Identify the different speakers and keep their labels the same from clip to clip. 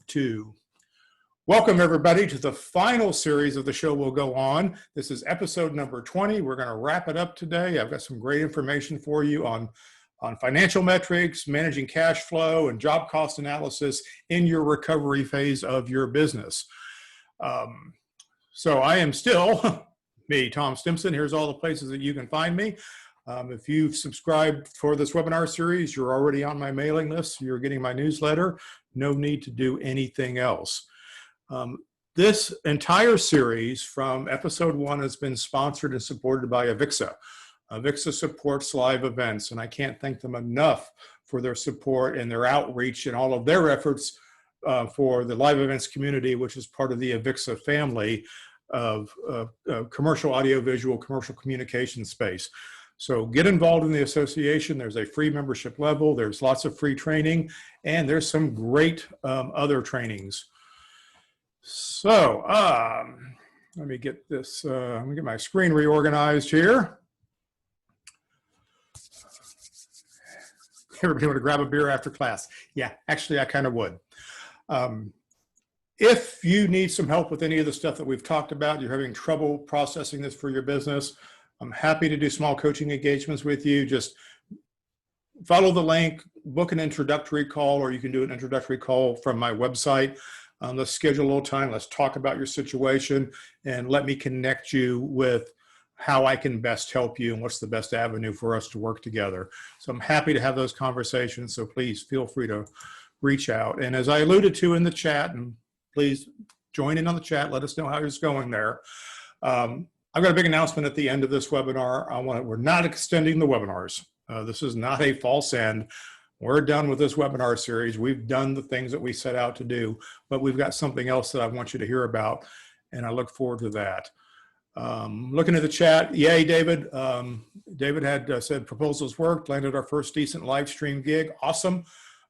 Speaker 1: 2. Welcome everybody to the final series of the show will go on. This is episode number 20. We're going to wrap it up today. I've got some great information for you on financial metrics, managing cash flow, and job cost analysis in your recovery phase of your business. So I am still me, Tom Stimson. Here's all the places that you can find me. If you've subscribed for this webinar series, you're already on my mailing list. You're getting my newsletter. No need to do anything else. This entire series from episode 1 has been sponsored and supported by Avixa. Avixa supports live events, and I can't thank them enough for their support and their outreach and all of their efforts for the live events community, which is part of the Avixa family of commercial audiovisual, commercial communication space. So get involved in the association. There's a free membership level. There's lots of free training, and there's some great other trainings. So let me get this, let me get my screen reorganized here. Everybody want to grab a beer after class? Yeah, actually I kind of would. If you need some help with any of the stuff that we've talked about, you're having trouble processing this for your business, I'm happy to do small coaching engagements with you. Just follow the link, book an introductory call, or you can do an introductory call from my website. Let's schedule a little time. Let's talk about your situation and let me connect you with how I can best help you and what's the best avenue for us to work together. So I'm happy to have those conversations. So please feel free to reach out. And as I alluded to in the chat, and please join in on the chat, let us know how it's going there. I've got a big announcement at the end of this webinar. We're not extending the webinars. This is not a false end. We're done with this webinar series. We've done the things that we set out to do, but we've got something else that I want you to hear about, and I look forward to that. Looking at the chat, yay, David. David had said proposals worked, landed our first decent live stream gig. Awesome.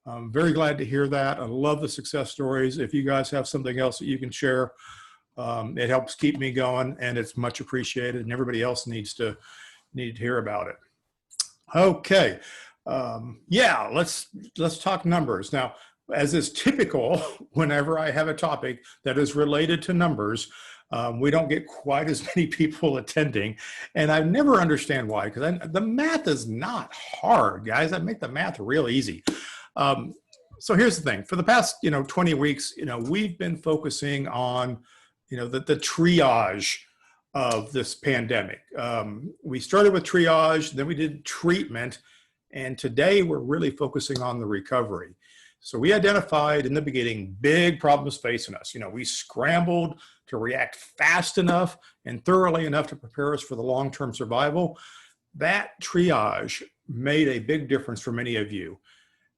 Speaker 1: I'm very glad to hear that. I love the success stories. If you guys have something else that you can share, it helps keep me going, and it's much appreciated, and everybody else needs to hear about it. Okay. Yeah, let's talk numbers. Now, as is typical, whenever I have a topic that is related to numbers, we don't get quite as many people attending, and I never understand why, because the math is not hard, guys. I make the math real easy. So here's the thing. For the past, 20 weeks, we've been focusing on, the triage of this pandemic. We started with triage, then we did treatment, and today we're really focusing on the recovery. So we identified in the beginning big problems facing us. We scrambled to react fast enough and thoroughly enough to prepare us for the long-term survival. That triage made a big difference for many of you.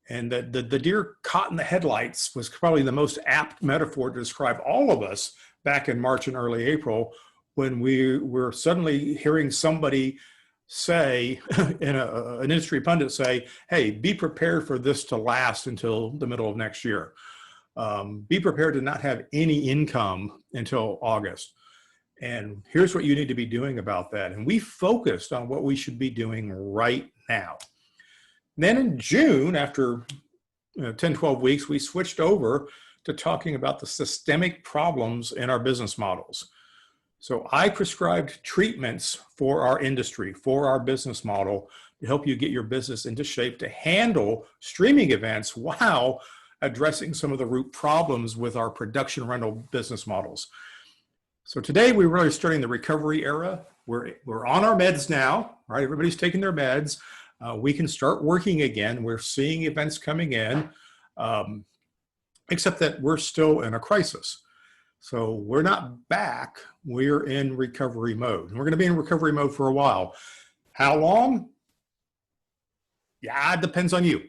Speaker 1: And the deer caught in the headlights was probably the most apt metaphor to describe all of us back in March and early April, when we were suddenly hearing somebody say, an industry pundit say, hey, be prepared for this to last until the middle of next year. Be prepared to not have any income until August. And here's what you need to be doing about that. And we focused on what we should be doing right now. Then in June, after 10, 12 weeks, we switched over to talking about the systemic problems in our business models. So I prescribed treatments for our industry, for our business model, to help you get your business into shape to handle streaming events while addressing some of the root problems with our production rental business models. So today we're really starting the recovery era. We're on our meds now, right? Everybody's taking their meds. We can start working again. We're seeing events coming in, except that we're still in a crisis. So we're not back, we're in recovery mode. And we're gonna be in recovery mode for a while. How long? Yeah, it depends on you.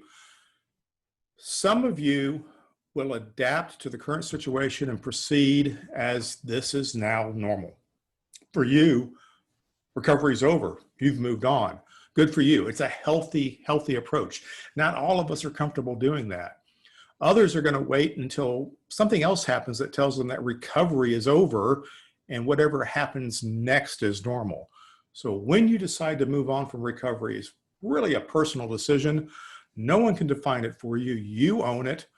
Speaker 1: Some of you will adapt to the current situation and proceed as this is now normal. For you, recovery is over. You've moved on. Good for you. It's a healthy approach. Not all of us are comfortable doing that. Others are going to wait until something else happens that tells them that recovery is over and whatever happens next is normal. So when you decide to move on from recovery, it's really a personal decision. No one can define it for you. You own it.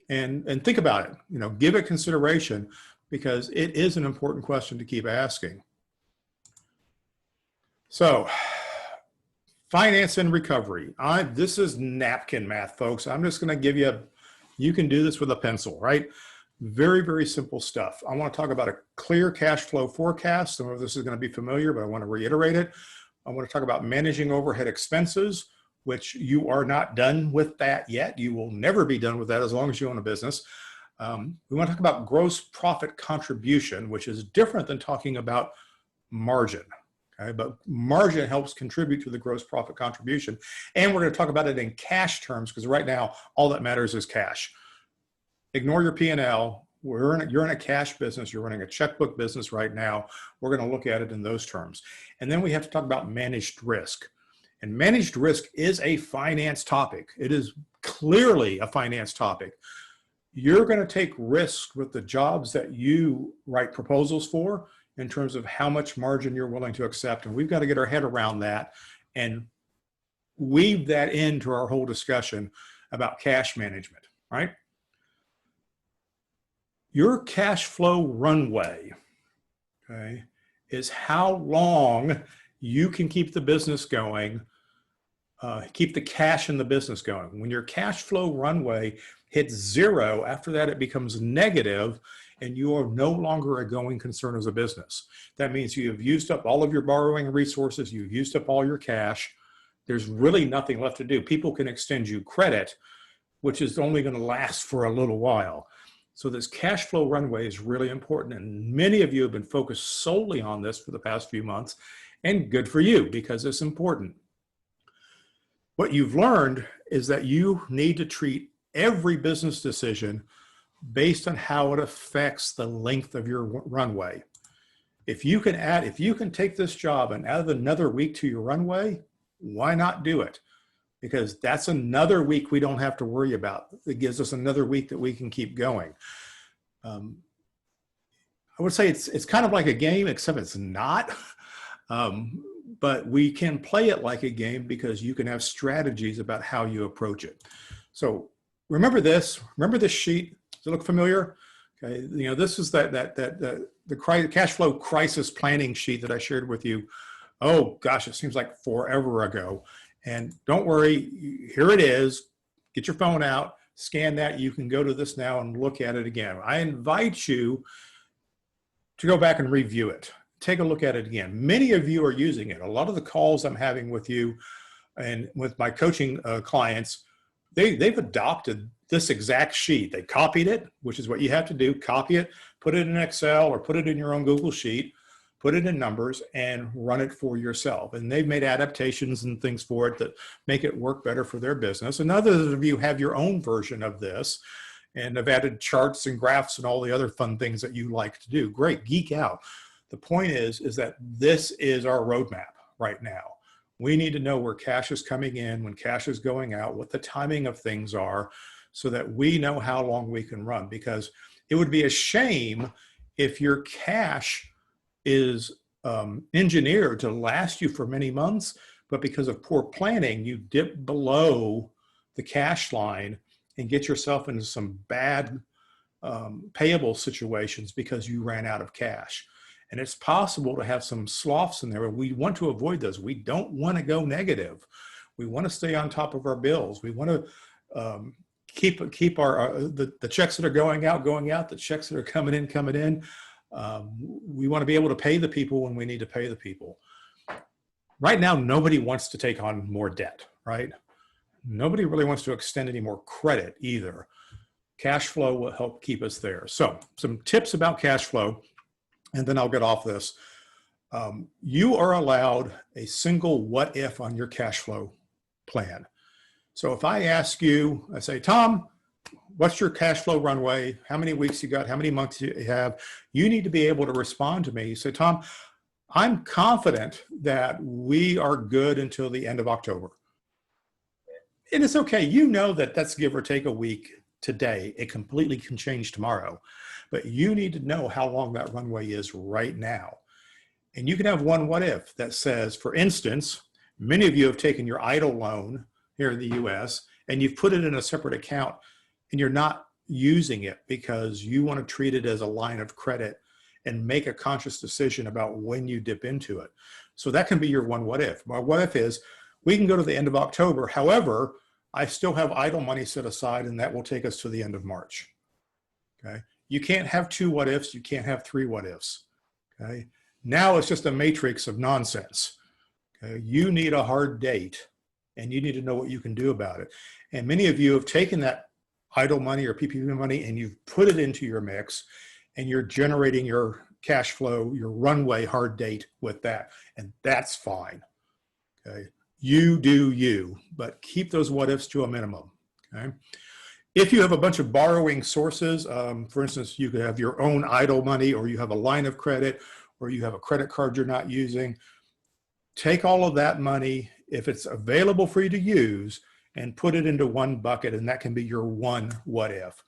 Speaker 1: and think about it. Give it consideration, because it is an important question to keep asking. So, finance and recovery. This is napkin math, folks. I'm just going to give you can do this with a pencil, right? Very, very simple stuff. I want to talk about a clear cash flow forecast. Some of this is going to be familiar, but I want to reiterate it. I want to talk about managing overhead expenses, which you are not done with that yet. You will never be done with that as long as you own a business. We want to talk about gross profit contribution, which is different than talking about margin. Okay, but margin helps contribute to the gross profit contribution. And we're going to talk about it in cash terms, because right now, all that matters is cash. Ignore your P&L. You're in a cash business. You're running a checkbook business right now. We're going to look at it in those terms. And then we have to talk about managed risk. And managed risk is a finance topic. It is clearly a finance topic. You're going to take risks with the jobs that you write proposals for, in terms of how much margin you're willing to accept. And we've got to get our head around that and weave that into our whole discussion about cash management, right? Your cash flow runway, okay, is how long you can keep the business going, keep the cash in the business going. When your cash flow runway hits zero, after that it becomes negative, and you are no longer a going concern as a business. That means you have used up all of your borrowing resources, you've used up all your cash. There's really nothing left to do. People can extend you credit, which is only going to last for a little while. So this cash flow runway is really important, and many of you have been focused solely on this for the past few months, and good for you, because it's important. What you've learned is that you need to treat every business decision based on how it affects the length of your runway. If you can take this job and add another week to your runway, why not do it? Because that's another week we don't have to worry about. It gives us another week that we can keep going. I would say it's kind of like a game, except it's not. But we can play it like a game because you can have strategies about how you approach it. So remember this sheet. Does it look familiar? Okay, this is the cash flow crisis planning sheet that I shared with you. Oh gosh, it seems like forever ago. And don't worry, here it is. Get your phone out, scan that. You can go to this now and look at it again. I invite you to go back and review it. Take a look at it again. Many of you are using it. A lot of the calls I'm having with you and with my coaching clients, they've adopted this exact sheet. They copied it, which is what you have to do. Copy it, put it in Excel or put it in your own Google Sheet, put it in numbers and run it for yourself. And they've made adaptations and things for it that make it work better for their business. And others of you have your own version of this and have added charts and graphs and all the other fun things that you like to do. Great, geek out. The point is that this is our roadmap right now. We need to know where cash is coming in, when cash is going out, what the timing of things are, so that we know how long we can run. Because it would be a shame if your cash is engineered to last you for many months, but because of poor planning, you dip below the cash line and get yourself into some bad payable situations because you ran out of cash. And it's possible to have some sloughs in there, but we want to avoid those. We don't want to go negative. We want to stay on top of our bills. We want to keep our the checks that are going out, the checks that are coming in. We want to be able to pay the people when we need to pay the people. Right now, nobody wants to take on more debt, right? Nobody really wants to extend any more credit either. Cash flow will help keep us there. So some tips about cash flow, and then I'll get off this. You are allowed a single what if on your cash flow plan. So if I ask you, I say, Tom, what's your cash flow runway? How many weeks you got? How many months you have? You need to be able to respond to me. You say, Tom, I'm confident that we are good until the end of October. And it's okay. You know that that's give or take a week today. It completely can change tomorrow. But you need to know how long that runway is right now. And you can have one what if that says, for instance, many of you have taken your EIDL loan here in the US and you've put it in a separate account and you're not using it because you want to treat it as a line of credit and make a conscious decision about when you dip into it. So that can be your one what if. My what if is we can go to the end of October. However, I still have idle money set aside, and that will take us to the end of March. Okay. You can't have two what ifs. You can't have three what ifs. Okay. Now it's just a matrix of nonsense. Okay. You need a hard date, and you need to know what you can do about it. And many of you have taken that idle money or PPP money and you've put it into your mix, and you're generating your cash flow, your runway hard date with that. And that's fine. Okay. You do you, but keep those what ifs to a minimum. Okay. If you have a bunch of borrowing sources, for instance, you could have your own idle money, or you have a line of credit, or you have a credit card you're not using, take all of that money, if it's available for you to use, and put it into one bucket, and that can be your one what if.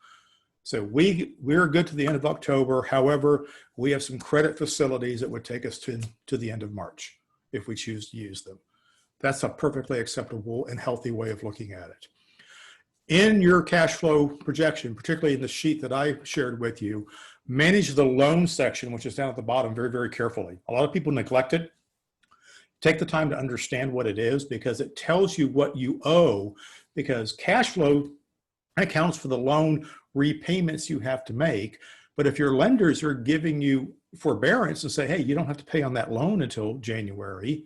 Speaker 1: So we're good to the end of October. However, we have some credit facilities that would take us to the end of March if we choose to use them. That's a perfectly acceptable and healthy way of looking at it. In your cash flow projection, particularly in the sheet that I shared with you, manage the loan section, which is down at the bottom, very, very carefully. A lot of people neglect it. Take the time to understand what it is, because it tells you what you owe, because cash flow accounts for the loan repayments you have to make. But if your lenders are giving you forbearance and say, hey, you don't have to pay on that loan until January,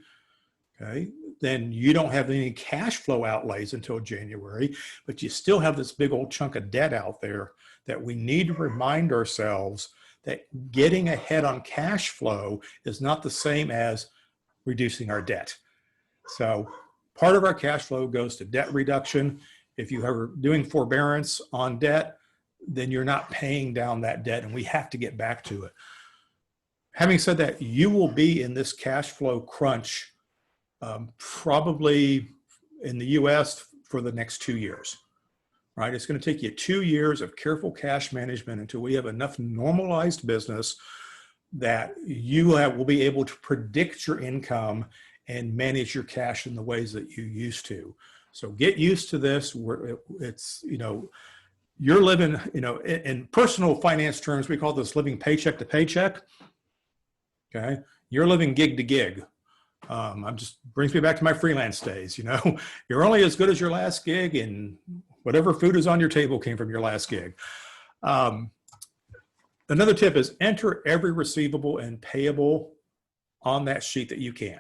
Speaker 1: okay, then you don't have any cash flow outlays until January, but you still have this big old chunk of debt out there that we need to remind ourselves that getting ahead on cash flow is not the same as reducing our debt. So part of our cash flow goes to debt reduction. If you are doing forbearance on debt, then you're not paying down that debt, and we have to get back to it. Having said that, you will be in this cash flow crunch probably in the US for the next 2 years, right? It's going to take you 2 years of careful cash management until we have enough normalized business that you will be able to predict your income and manage your cash in the ways that you used to. So get used to this. Where it's, you're living, in personal finance terms, we call this living paycheck to paycheck. Okay. You're living gig to gig. I'm just brings me back to my freelance days. You're only as good as your last gig, and whatever food is on your table came from your last gig. Another tip is enter every receivable and payable on that sheet that you can.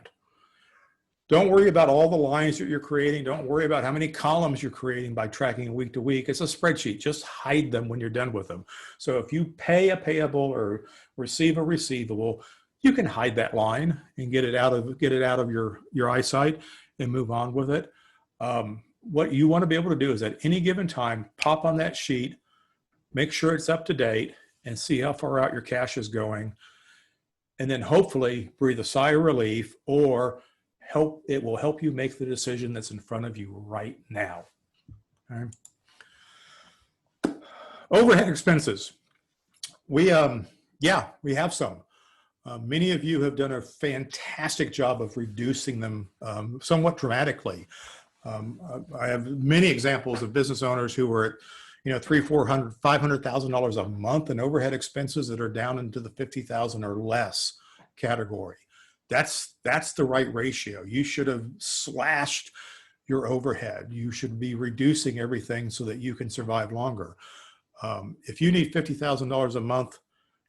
Speaker 1: Don't worry about all the lines that you're creating. Don't worry about how many columns you're creating by tracking week to week. It's a spreadsheet. Just hide them when you're done with them. So if you pay a payable or receive a receivable, you can hide that line and get it out of your eyesight and move on with it. What you want to be able to do is at any given time, pop on that sheet, make sure it's up to date, and see how far out your cash is going. And then hopefully breathe a sigh of relief, or it will help you make the decision that's in front of you right now. Okay. Overhead expenses. We have some. Many of you have done a fantastic job of reducing them somewhat dramatically. I have many examples of business owners who were at $300,000, $400,000, $500,000 a month in overhead expenses that are down into the $50,000 or less category. That's the right ratio. You should have slashed your overhead. You should be reducing everything so that you can survive longer. If you need $50,000 a month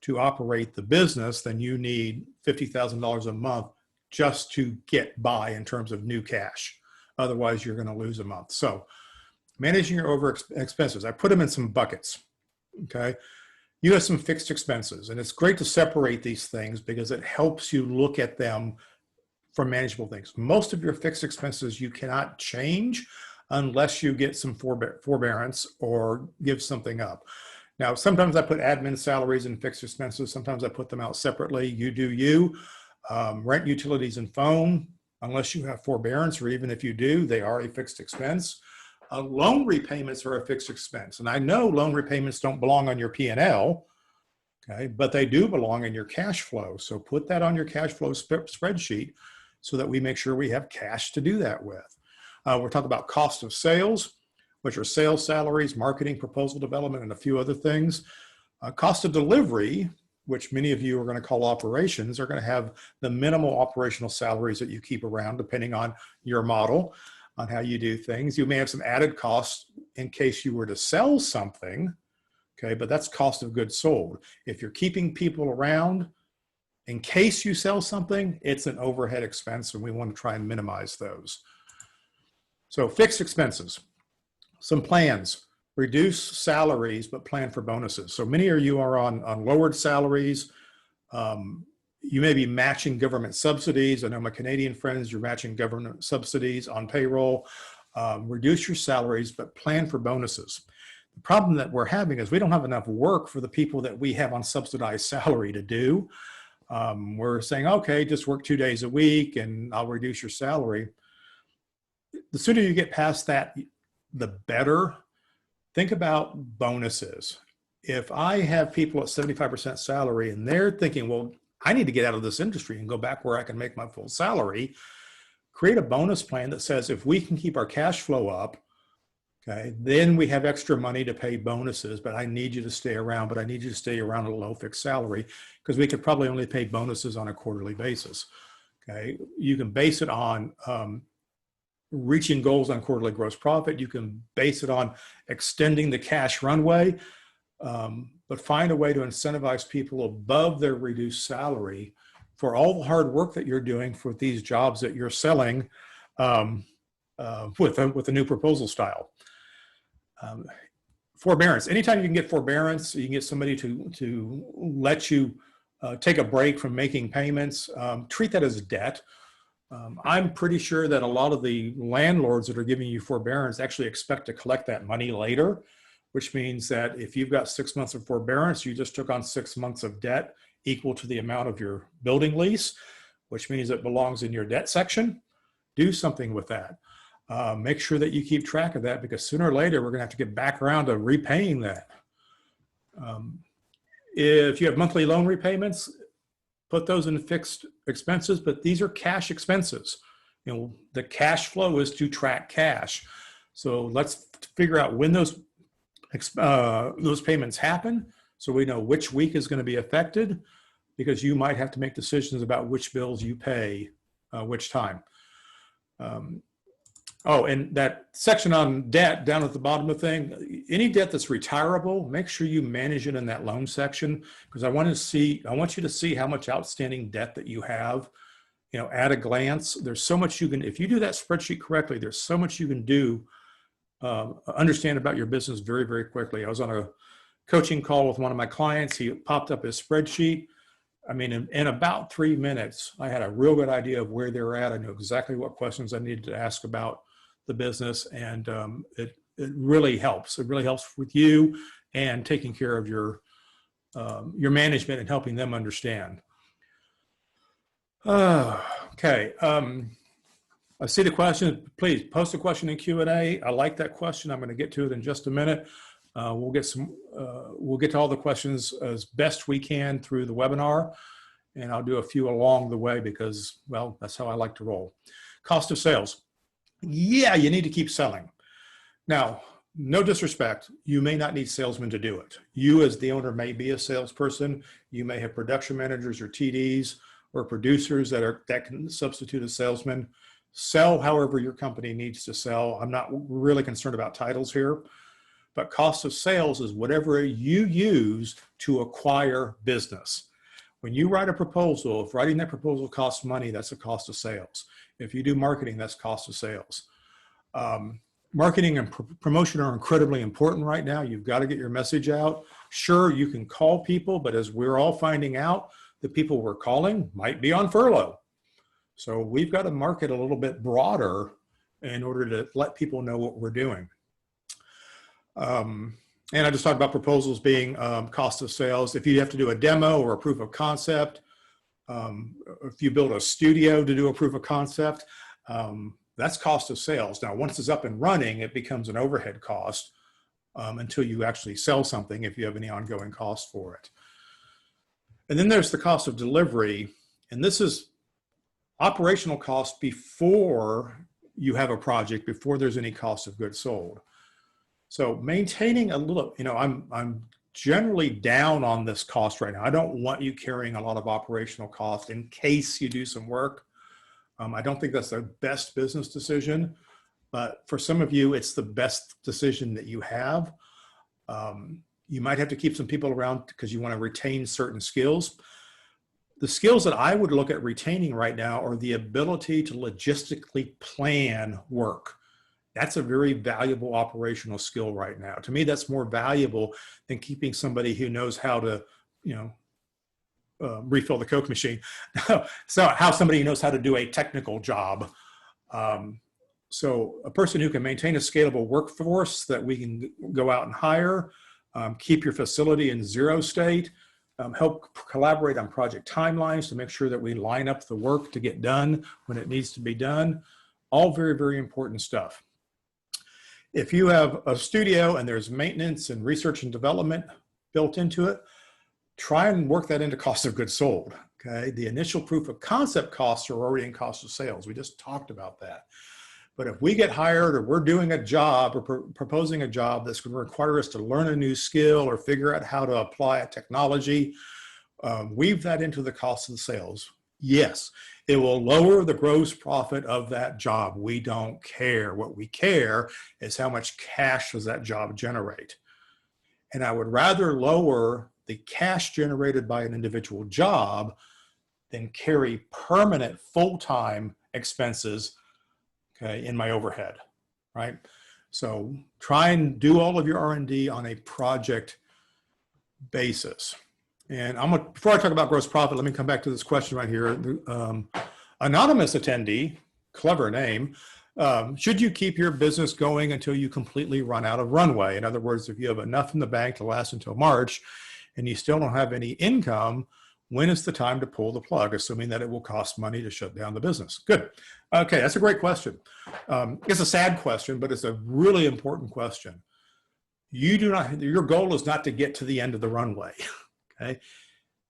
Speaker 1: to operate the business, then you need $50,000 a month just to get by in terms of new cash. Otherwise, you're going to lose a month. So managing your over expenses, I put them in some buckets, okay? You have some fixed expenses, and it's great to separate these things because it helps you look at them for manageable things. Most of your fixed expenses you cannot change unless you get some forbearance or give something up. Now, sometimes I put admin salaries and fixed expenses. Sometimes I put them out separately. You do you. Rent, utilities, and phone, unless you have forbearance, or even if you do, they are a fixed expense. Loan repayments are a fixed expense. And I know loan repayments don't belong on your P&L, okay, but they do belong in your cash flow. So put that on your cash flow spreadsheet so that we make sure we have cash to do that with. We're talking about cost of sales. which are sales salaries, marketing, proposal development, and a few other things. Cost of delivery, which many of you are going to call operations, are going to have the minimal operational salaries that you keep around depending on your model, on how you do things. You may have some added costs in case you were to sell something, okay, but that's cost of goods sold. If you're keeping people around in case you sell something, it's an overhead expense, and we want to try and minimize those. So fixed expenses, some plans. Reduce salaries, but plan for bonuses. So many of you are on lowered salaries. You may be matching government subsidies. I know my Canadian friends, you're matching government subsidies on payroll. Reduce your salaries, but plan for bonuses. The problem that we're having is we don't have enough work for the people that we have on subsidized salary to do. We're saying, okay, just work 2 days a week and I'll reduce your salary. The sooner you get past that, the better. Think about bonuses. If I have people at 75% salary and they're thinking, well, I need to get out of this industry and go back where I can make my full salary, create a bonus plan that says if we can keep our cash flow up, okay, then we have extra money to pay bonuses, but I need you to stay around, but I need you to stay around at a low fixed salary because we could probably only pay bonuses on a quarterly basis. Okay, you can base it on reaching goals on quarterly gross profit. You can base it on extending the cash runway, but find a way to incentivize people above their reduced salary for all the hard work that you're doing for these jobs that you're selling with a new proposal style. Forbearance. Anytime you can get forbearance, you can get somebody to let you take a break from making payments, treat that as debt. I'm pretty sure that a lot of the landlords that are giving you forbearance actually expect to collect that money later, which means that if you've got 6 months of forbearance, you just took on 6 months of debt equal to the amount of your building lease, which means it belongs in your debt section. Do something with that. Make sure that you keep track of that because sooner or later, we're going to have to get back around to repaying that. If you have monthly loan repayments, put those in fixed expenses, but these are cash expenses. You know, the cash flow is to track cash. So let's figure out when those payments happen so we know which week is going to be affected because you might have to make decisions about which bills you pay which time. Oh, and that section on debt down at the bottom of the thing, any debt that's retirable, make sure you manage it in that loan section because I want you to see how much outstanding debt that you have, you know, at a glance. There's so much you can, if you do that spreadsheet correctly, there's so much you can do, understand about your business very, very quickly. I was on a coaching call with one of my clients. He popped up his spreadsheet. I mean, in about 3 minutes, I had a real good idea of where they were at. I knew exactly what questions I needed to ask about the business, and it really helps. It really helps with you and taking care of your management and helping them understand. Okay. I see the question. Please post a question in Q&A. I like that question. I'm going to get to it in just a minute. We'll get to all the questions as best we can through the webinar, and I'll do a few along the way because, well, that's how I like to roll. Cost of sales. Yeah, you need to keep selling. Now, no disrespect, you may not need salesmen to do it. You as the owner may be a salesperson. You may have production managers or TDs or producers that can substitute a salesman. Sell however your company needs to sell. I'm not really concerned about titles here, but cost of sales is whatever you use to acquire business. When you write a proposal, if writing that proposal costs money, that's a cost of sales. If you do marketing, that's cost of sales. Marketing and promotion are incredibly important right now. You've got to get your message out. Sure, you can call people, but as we're all finding out, the people we're calling might be on furlough. So we've got to market a little bit broader in order to let people know what we're doing. And I just talked about proposals being cost of sales. If you have to do a demo or a proof of concept, if you build a studio to do a proof of concept, that's cost of sales. Now, once it's up and running, it becomes an overhead cost until you actually sell something if you have any ongoing cost for it. And then there's the cost of delivery. And this is operational cost before you have a project, before there's any cost of goods sold. So maintaining a little, I'm generally down on this cost right now. I don't want you carrying a lot of operational cost in case you do some work. I don't think that's the best business decision, but for some of you, it's the best decision that you have. You might have to keep some people around because you want to retain certain skills. The skills that I would look at retaining right now are the ability to logistically plan work. That's a very valuable operational skill right now. To me, that's more valuable than keeping somebody who knows how to, refill the Coke machine. So how somebody knows how to do a technical job. So a person who can maintain a scalable workforce that we can go out and hire, keep your facility in zero state, help collaborate on project timelines to make sure that we line up the work to get done when it needs to be done. All very, very important stuff. If you have a studio and there's maintenance and research and development built into it, try and work that into cost of goods sold. Okay, the initial proof of concept costs are already in cost of sales. We just talked about that. But if we get hired or we're doing a job or proposing a job that's going to require us to learn a new skill or figure out how to apply a technology, weave that into the cost of the sales. Yes, it will lower the gross profit of that job. We don't care. What we care is how much cash does that job generate. And I would rather lower the cash generated by an individual job than carry permanent full-time expenses, okay, in my overhead, right? So try and do all of your R&D on a project basis. And before I talk about gross profit, let me come back to this question right here. Anonymous attendee, clever name, should you keep your business going until you completely run out of runway? In other words, if you have enough in the bank to last until March and you still don't have any income, when is the time to pull the plug, assuming that it will cost money to shut down the business? Good. Okay, that's a great question. It's a sad question, but it's a really important question. Your goal is not to get to the end of the runway, okay?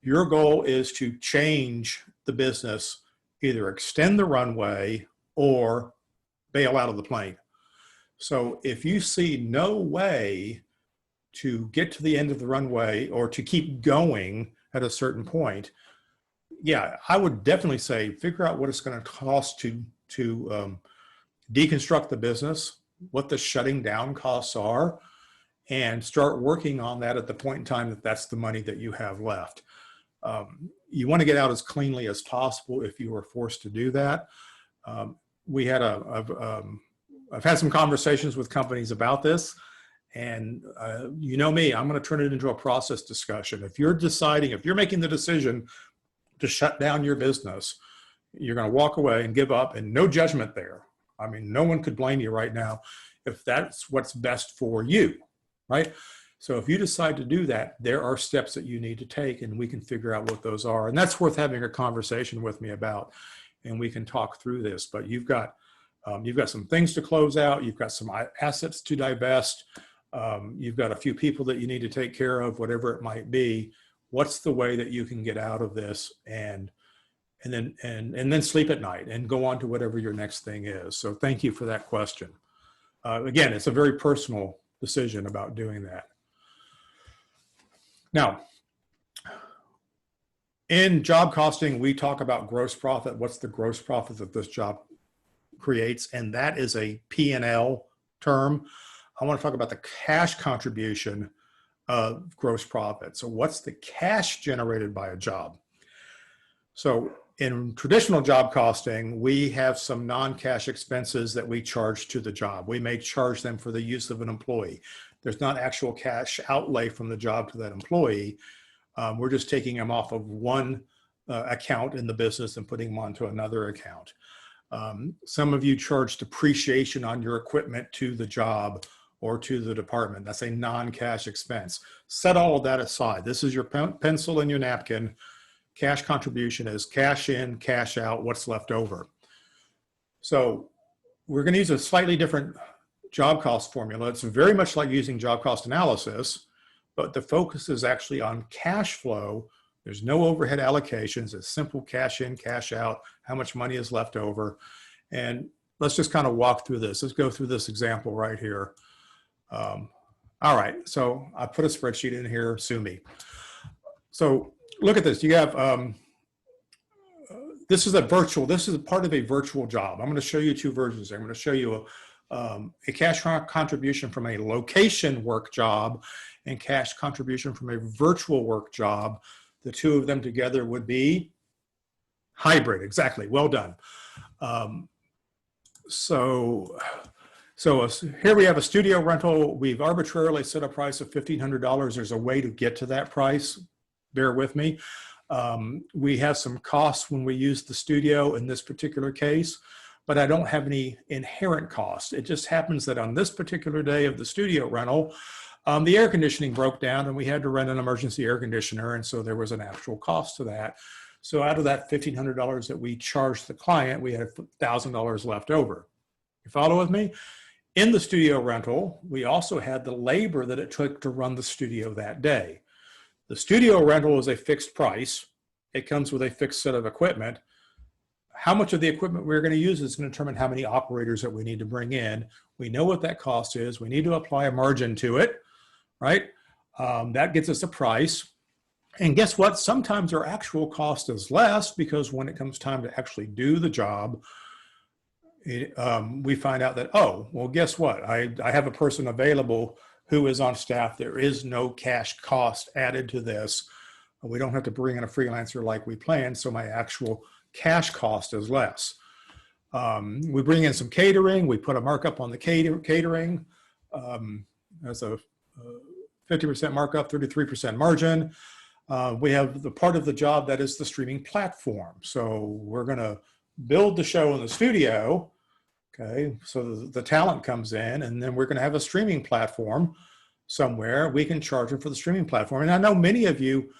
Speaker 1: Your goal is to change the business, either extend the runway or bail out of the plane. So if you see no way to get to the end of the runway or to keep going at a certain point, yeah, I would definitely say figure out what it's going to cost to deconstruct the business, what the shutting down costs are, and start working on that at the point in time that that's the money that you have left. You want to get out as cleanly as possible if you are forced to do that. I've had some conversations with companies about this, and you know me, I'm going to turn it into a process discussion. If you're making the decision to shut down your business, you're going to walk away and give up, and no judgment there. I mean, no one could blame you right now if that's what's best for you, right? So if you decide to do that, there are steps that you need to take, and we can figure out what those are. And that's worth having a conversation with me about, and we can talk through this. But you've got some things to close out. You've got some assets to divest. You've got a few people that you need to take care of, whatever it might be. What's the way that you can get out of this and then sleep at night and go on to whatever your next thing is? So thank you for that question. Again, it's a very personal decision about doing that. Now, in job costing, we talk about gross profit. What's the gross profit that this job creates? And that is a P&L term. I want to talk about the cash contribution of gross profit. So what's the cash generated by a job? So in traditional job costing, we have some non-cash expenses that we charge to the job. We may charge them for the use of an employee. There's not actual cash outlay from the job to that employee. We're just taking them off of one account in the business and putting them onto another account. Some of you charge depreciation on your equipment to the job or to the department. That's a non-cash expense. Set all of that aside. This is your pencil and your napkin. Cash contribution is cash in, cash out, what's left over. So we're going to use a slightly different job cost formula. It's very much like using job cost analysis, but the focus is actually on cash flow. There's no overhead allocations. It's simple cash in, cash out, how much money is left over. And let's just kind of walk through this. Let's go through this example right here. All right, so I put a spreadsheet in here, sue me. So look at this. You have, this is a part of a virtual job. I'm going to show you two versions. I'm going to show you a cash contribution from a location work job and cash contribution from a virtual work job. The two of them together would be hybrid. Exactly. Well done. So here we have a studio rental. We've arbitrarily set a price of $1,500. There's a way to get to that price. Bear with me. We have some costs when we use the studio in this particular case, but I don't have any inherent costs. It just happens that on this particular day of the studio rental, the air conditioning broke down and we had to rent an emergency air conditioner. And so there was an actual cost to that. So out of that $1,500 that we charged the client, we had $1,000 left over. You follow with me? In the studio rental, we also had the labor that it took to run the studio that day. The studio rental is a fixed price. It comes with a fixed set of equipment. How much of the equipment we're going to use is going to determine how many operators that we need to bring in. We know what that cost is. We need to apply a margin to it, right? That gets us a price. And guess what? Sometimes our actual cost is less because when it comes time to actually do the job, we find out that, oh, well, guess what? I have a person available who is on staff. There is no cash cost added to this. We don't have to bring in a freelancer like we planned, so my actual cash cost is less. We bring in some catering. We put a markup on the catering. That's a 50% markup, 33% margin. We have the part of the job that is the streaming platform. So we're going to build the show in the studio. Okay, so the talent comes in, and then we're going to have a streaming platform somewhere. We can charge them for the streaming platform. And I know many of you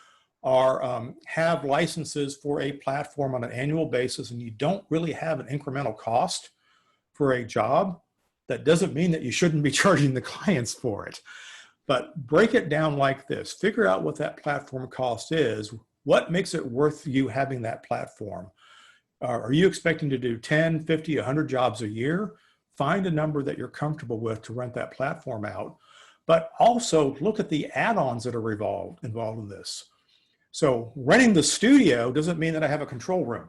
Speaker 1: have licenses for a platform on an annual basis, and you don't really have an incremental cost for a job. That doesn't mean that you shouldn't be charging the clients for it. But break it down like this. Figure out what that platform cost is. What makes it worth you having that platform? Are you expecting to do 10, 50, 100 jobs a year? Find a number that you're comfortable with to rent that platform out. But also look at the add-ons that are involved in this. So renting the studio doesn't mean that I have a control room.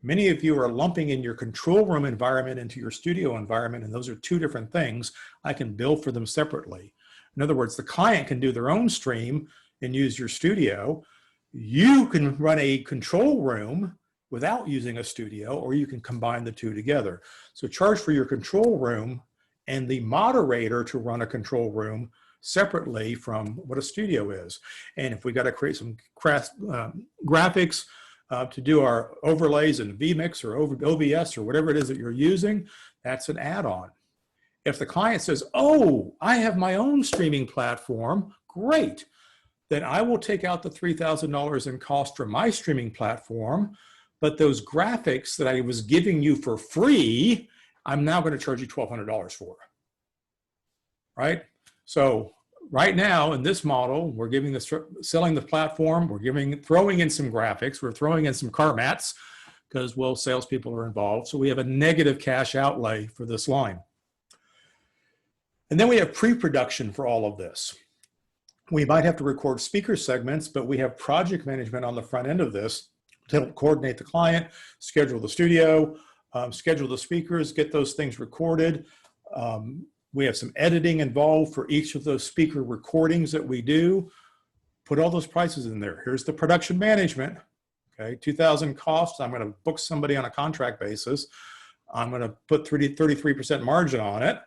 Speaker 1: Many of you are lumping in your control room environment into your studio environment, and those are two different things. I can bill for them separately. In other words, the client can do their own stream and use your studio. You can run a control room without using a studio, or you can combine the two together. So charge for your control room and the moderator to run a control room separately from what a studio is. And if we got to create some graphics to do our overlays in vMix or OBS or whatever it is that you're using, that's an add-on. If the client says, oh, I have my own streaming platform, great. Then I will take out the $3,000 in cost from my streaming platform, but those graphics that I was giving you for free, I'm now going to charge you $1,200 for, right? So right now in this model, we're selling the platform, we're throwing in some graphics, we're throwing in some car mats because, well, salespeople are involved. So we have a negative cash outlay for this line. And then we have pre-production for all of this. We might have to record speaker segments, but we have project management on the front end of this to help coordinate the client, schedule the studio, schedule the speakers, get those things recorded. We have some editing involved for each of those speaker recordings that we do. Put all those prices in there. Here's the production management. Okay, $2,000 costs. I'm going to book somebody on a contract basis. I'm going to put 33% margin on it.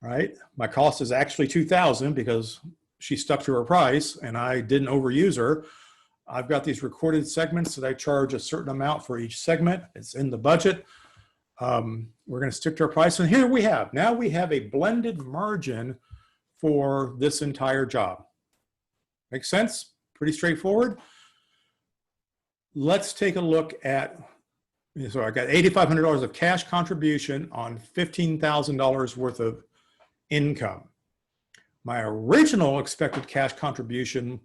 Speaker 1: Right? My cost is actually $2,000 because she stuck to her price and I didn't overuse her. I've got these recorded segments that I charge a certain amount for each segment. It's in the budget. We're going to stick to our price. And here we have, now we have a blended margin for this entire job. Make sense? Pretty straightforward. Let's take a look at, so I got $8,500 of cash contribution on $15,000 worth of income. My original expected cash contribution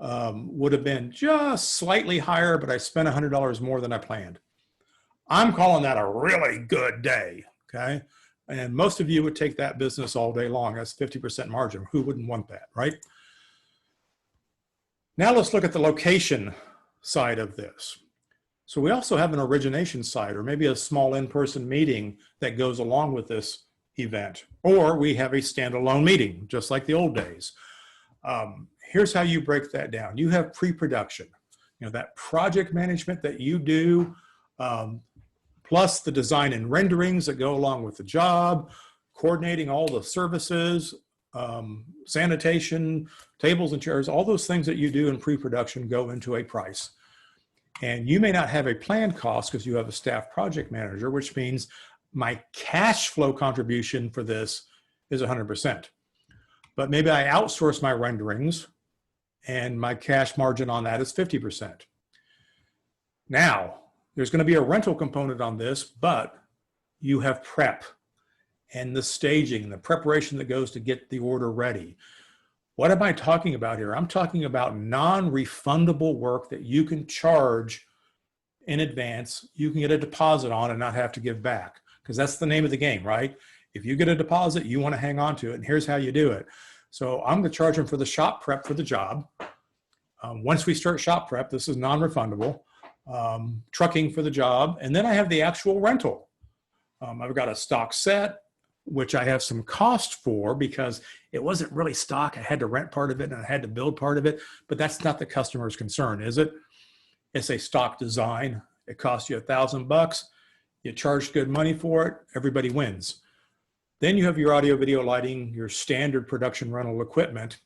Speaker 1: would have been just slightly higher, but I spent $100 more than I planned. I'm calling that a really good day, okay? And most of you would take that business all day long. That's 50% margin. Who wouldn't want that, right? Now let's look at the location side of this. So we also have an origination side, or maybe a small in-person meeting that goes along with this event, or we have a standalone meeting, just like the old days. Here's how you break that down. You have pre-production, that project management that you do, plus the design and renderings that go along with the job, coordinating all the services, sanitation, tables and chairs, all those things that you do in pre-production go into a price. And you may not have a planned cost because you have a staff project manager, which means my cash flow contribution for this is 100%. But maybe I outsource my renderings and my cash margin on that is 50%. Now, there's going to be a rental component on this, but you have prep and the staging, the preparation that goes to get the order ready. What am I talking about here? I'm talking about non-refundable work that you can charge in advance. You can get a deposit on and not have to give back, because that's the name of the game, right? If you get a deposit, you want to hang on to it, and here's how you do it. So I'm going to charge them for the shop prep for the job. Once we start shop prep, this is non-refundable. Trucking for the job, and then I have the actual rental. I've got a stock set, which I have some cost for because it wasn't really stock. I had to rent part of it and I had to build part of it, but that's not the customer's concern, is it? It's a stock design. It costs you $1,000. You charge good money for it. Everybody wins. Then you have your audio, video, lighting, your standard production rental equipment,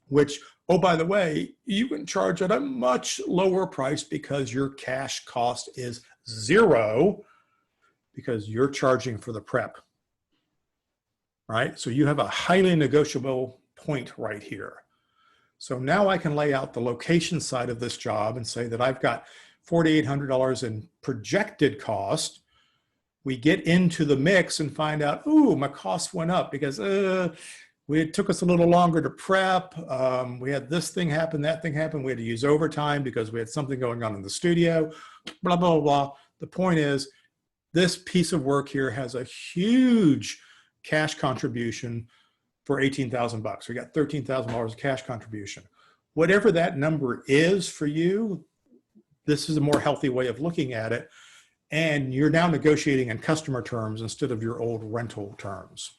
Speaker 1: which, oh, by the way, you can charge at a much lower price because your cash cost is zero because you're charging for the prep, right? So you have a highly negotiable point right here. So now I can lay out the location side of this job and say that I've got $4,800 in projected cost. We get into the mix and find out, ooh, my costs went up because it took us a little longer to prep. We had this thing happen, that thing happen. We had to use overtime because we had something going on in the studio, blah, blah, blah. The point is, this piece of work here has a huge cash contribution for $18,000. We got $13,000 of cash contribution. Whatever that number is for you, this is a more healthy way of looking at it. And you're now negotiating in customer terms instead of your old rental terms.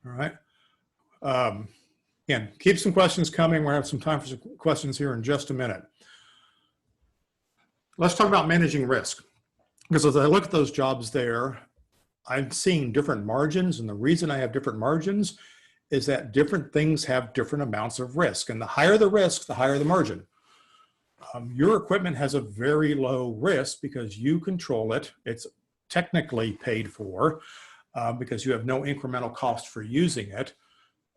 Speaker 1: All right. Again, keep some questions coming. We'll have some time for some questions here in just a minute. Let's talk about managing risk. Because as I look at those jobs there, I'm seeing different margins. And the reason I have different margins is that different things have different amounts of risk. And the higher the risk, the higher the margin. Your equipment has a very low risk because you control it. It's technically paid for because you have no incremental cost for using it.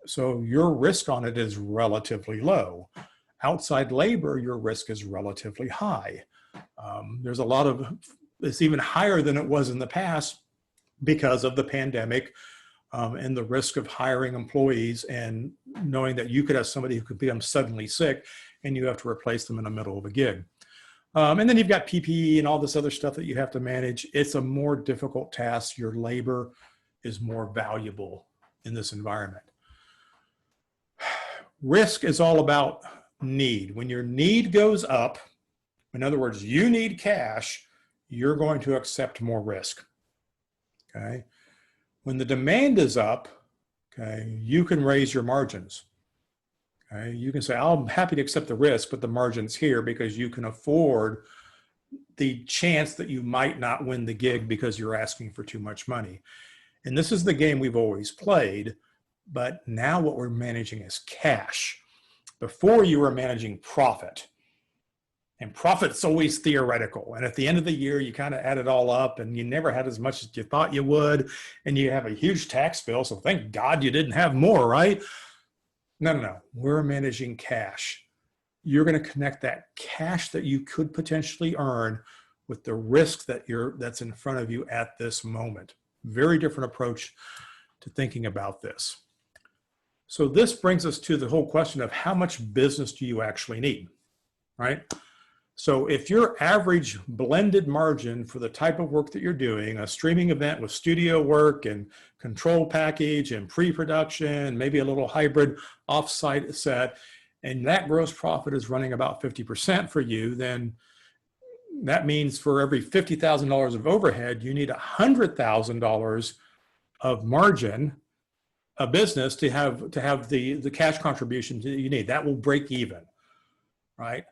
Speaker 1: So your risk on it is relatively low. Outside labor, your risk is relatively high. There's a lot of, it's even higher than it was in the past because of the pandemic and the risk of hiring employees and knowing that you could have somebody who could become suddenly sick and you have to replace them in the middle of a gig. And then you've got PPE and all this other stuff that you have to manage. It's a more difficult task. Your labor is more valuable in this environment. Risk is all about need. When your need goes up, in other words, you need cash, you're going to accept more risk, okay? When the demand is up, okay, you can raise your margins. Okay? You can say, I'm happy to accept the risk, but the margin's here because you can afford the chance that you might not win the gig because you're asking for too much money. And this is the game we've always played, but now what we're managing is cash. Before you were managing profit. And profit's always theoretical. And at the end of the year, you kind of add it all up and you never had as much as you thought you would. And you have a huge tax bill. So thank God you didn't have more, right? No. We're managing cash. You're going to connect that cash that you could potentially earn with the risk that's in front of you at this moment. Very different approach to thinking about this. So this brings us to the whole question of how much business do you actually need, right? So if your average blended margin for the type of work that you're doing, a streaming event with studio work and control package and pre-production, maybe a little hybrid offsite set, and that gross profit is running about 50% for you, then that means for every $50,000 of overhead, you need $100,000 of margin, a business to have the cash contribution that you need. That will break even, right?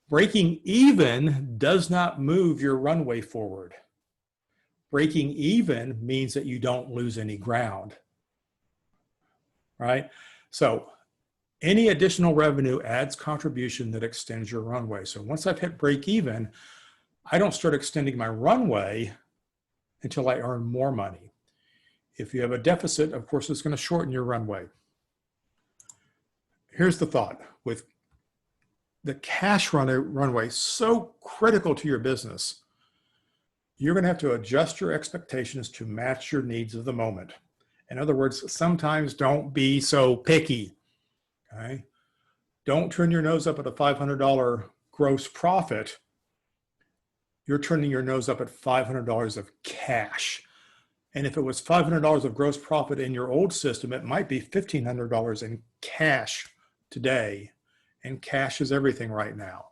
Speaker 1: Breaking even does not move your runway forward. Breaking even means that you don't lose any ground, right? So any additional revenue adds contribution that extends your runway. So once I've hit break even, I don't start extending my runway until I earn more money. If you have a deficit, of course, it's going to shorten your runway. Here's the thought. With the cash runway so critical to your business, you're going to have to adjust your expectations to match your needs of the moment. In other words, sometimes don't be so picky, okay? Don't turn your nose up at a $500 gross profit. You're turning your nose up at $500 of cash. And if it was $500 of gross profit in your old system, it might be $1,500 in cash today. And cash is everything right now.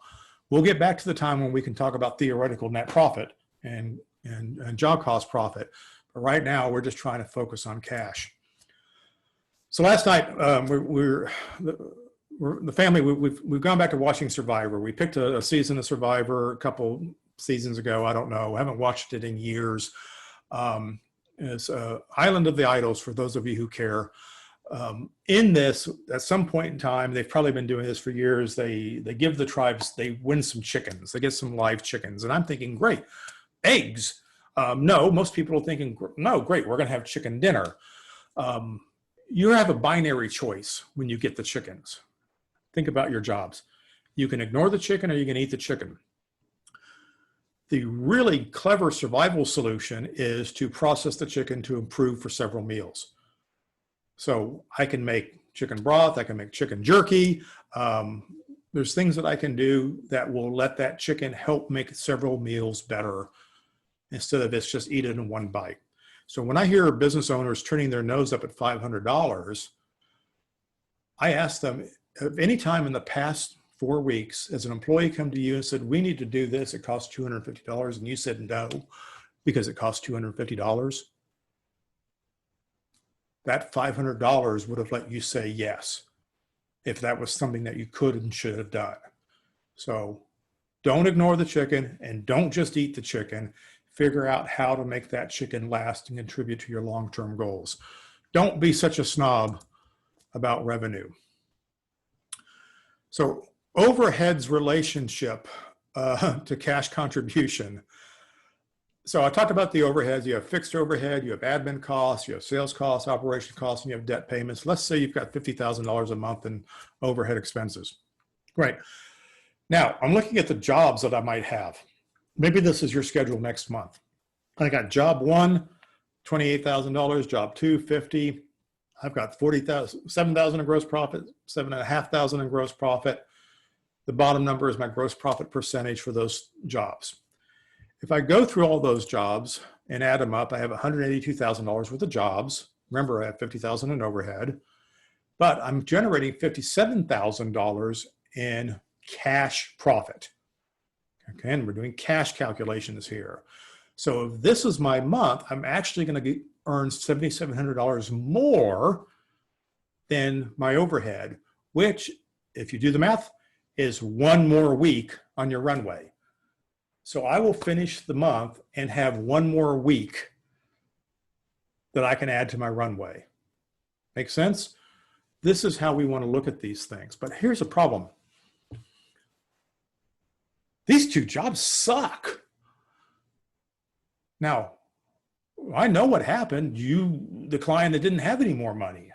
Speaker 1: We'll get back to the time when we can talk about theoretical net profit and job cost profit. But right now, we're just trying to focus on cash. So last night, the family, we've gone back to watching Survivor. We picked a season of Survivor a couple seasons ago. I don't know. I haven't watched it in years. It's Island of the Idols, for those of you who care. In this, at some point in time, they've probably been doing this for years, they give the tribes, they win some chickens, they get some live chickens. And I'm thinking, great, eggs. No, most people are thinking, no, great, we're going to have chicken dinner. You have a binary choice when you get the chickens. Think about your jobs. You can ignore the chicken or you can eat the chicken. The really clever survival solution is to process the chicken to improve for several meals. So I can make chicken broth, I can make chicken jerky. There's things that I can do that will let that chicken help make several meals better instead of it's just eat it in one bite. So when I hear business owners turning their nose up at $500, I ask them, at any time in the past 4 weeks, has an employee come to you and said, we need to do this, it costs $250, and you said no, because it costs $250? That $500 would have let you say yes, if that was something that you could and should have done. So don't ignore the chicken and don't just eat the chicken. Figure out how to make that chicken last and contribute to your long-term goals. Don't be such a snob about revenue. So overhead's relationship to cash contribution. So I talked about the overheads. You have fixed overhead, you have admin costs, you have sales costs, operation costs, and you have debt payments. Let's say you've got $50,000 a month in overhead expenses. Great. Now I'm looking at the jobs that I might have. Maybe this is your schedule next month. I got job one, $28,000, job two, $50,000. I've got $7,000 in gross profit, $7,500 in gross profit. The bottom number is my gross profit percentage for those jobs. If I go through all those jobs and add them up, I have $182,000 worth of jobs. Remember, I have $50,000 in overhead, but I'm generating $57,000 in cash profit. Okay, and we're doing cash calculations here. So if this is my month, I'm actually going to earn $7,700 more than my overhead, which, if you do the math, is one more week on your runway. So I will finish the month and have one more week that I can add to my runway. Make sense? This is how we want to look at these things. But here's a problem. These two jobs suck. Now, I know what happened. The client that didn't have any more money.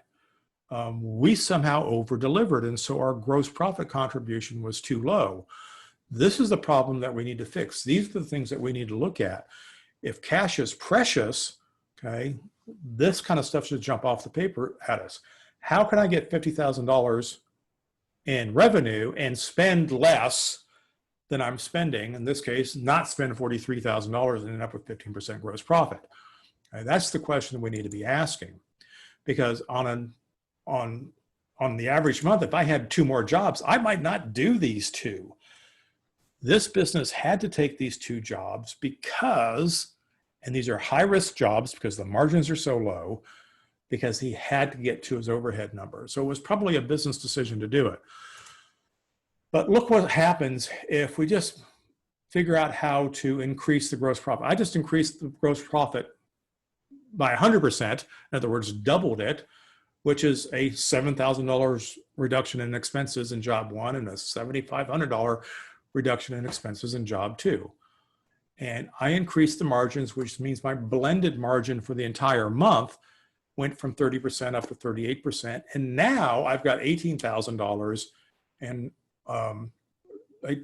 Speaker 1: We somehow over-delivered, and so our gross profit contribution was too low. This is the problem that we need to fix. These are the things that we need to look at. If cash is precious, okay, this kind of stuff should jump off the paper at us. How can I get $50,000 in revenue and spend less than I'm spending, in this case, not spend $43,000 and end up with 15% gross profit? That's the question we need to be asking, because on the average month, if I had 2 more jobs, I might not do these 2. This business had to take these 2 jobs because, and these are high risk jobs because the margins are so low, because he had to get to his overhead number. So it was probably a business decision to do it. But look what happens if we just figure out how to increase the gross profit. I just increased the gross profit by 100%, in other words, doubled it, which is a $7,000 reduction in expenses in job 1 and a $7,500 reduction in expenses in job 2. And I increased the margins, which means my blended margin for the entire month went from 30% up to 38%. And now I've got $18,000 and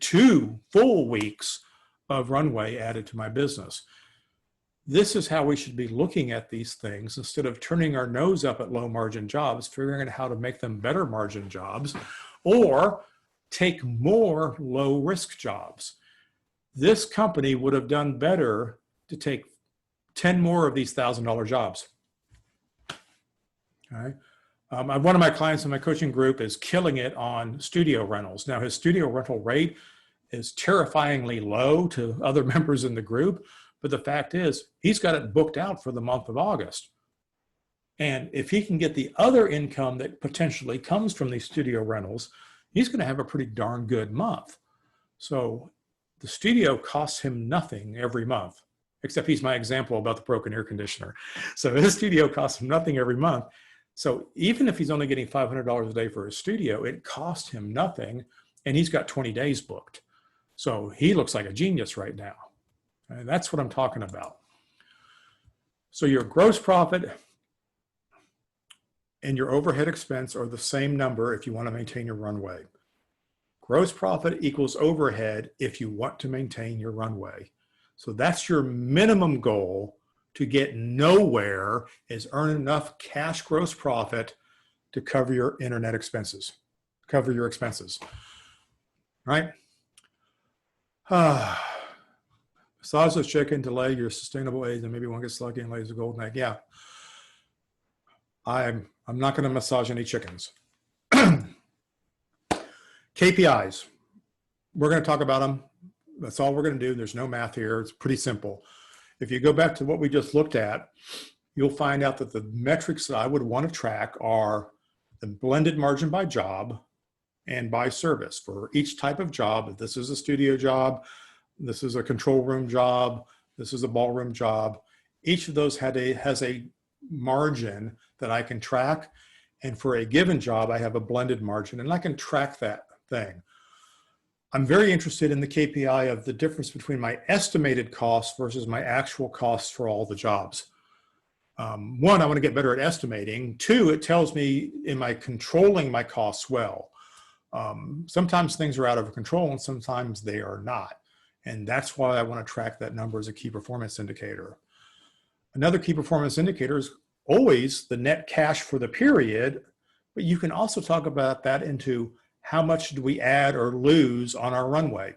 Speaker 1: 2 full weeks of runway added to my business. This is how we should be looking at these things instead of turning our nose up at low margin jobs, figuring out how to make them better margin jobs, or take more low risk jobs. This company would have done better to take 10 more of these $1,000 jobs. Okay. One of my clients in my coaching group is killing it on studio rentals. Now, his studio rental rate is terrifyingly low to other members in the group, but the fact is he's got it booked out for the month of August. And if he can get the other income that potentially comes from these studio rentals, he's going to have a pretty darn good month. So the studio costs him nothing every month, except he's my example about the broken air conditioner. So his studio costs him nothing every month. So even if he's only getting $500 a day for his studio, it cost him nothing, and he's got 20 days booked. So he looks like a genius right now. And that's what I'm talking about. So your gross profit and your overhead expense are the same number if you want to maintain your runway. Gross profit equals overhead if you want to maintain your runway. So that's your minimum goal to get nowhere, is earn enough cash gross profit to cover your internet expenses, cover your expenses, right? Massage the chicken to lay your sustainable eggs, and maybe one gets lucky and lays a golden egg. Yeah, I'm not going to massage any chickens. KPIs, we're going to talk about them. That's all we're going to do. There's no math here. It's pretty simple. If you go back to what we just looked at, you'll find out that the metrics that I would want to track are the blended margin by job and by service for each type of job. If this is a studio job, this is a control room job, this is a ballroom job. Each of those has a margin that I can track. And for a given job, I have a blended margin, and I can track that thing. I'm very interested in the KPI of the difference between my estimated costs versus my actual costs for all the jobs. 1, I want to get better at estimating. 2, it tells me, am I controlling my costs well? Sometimes things are out of control and sometimes they are not. And that's why I want to track that number as a key performance indicator. Another key performance indicator is always the net cash for the period, but you can also talk about that into how much do we add or lose on our runway.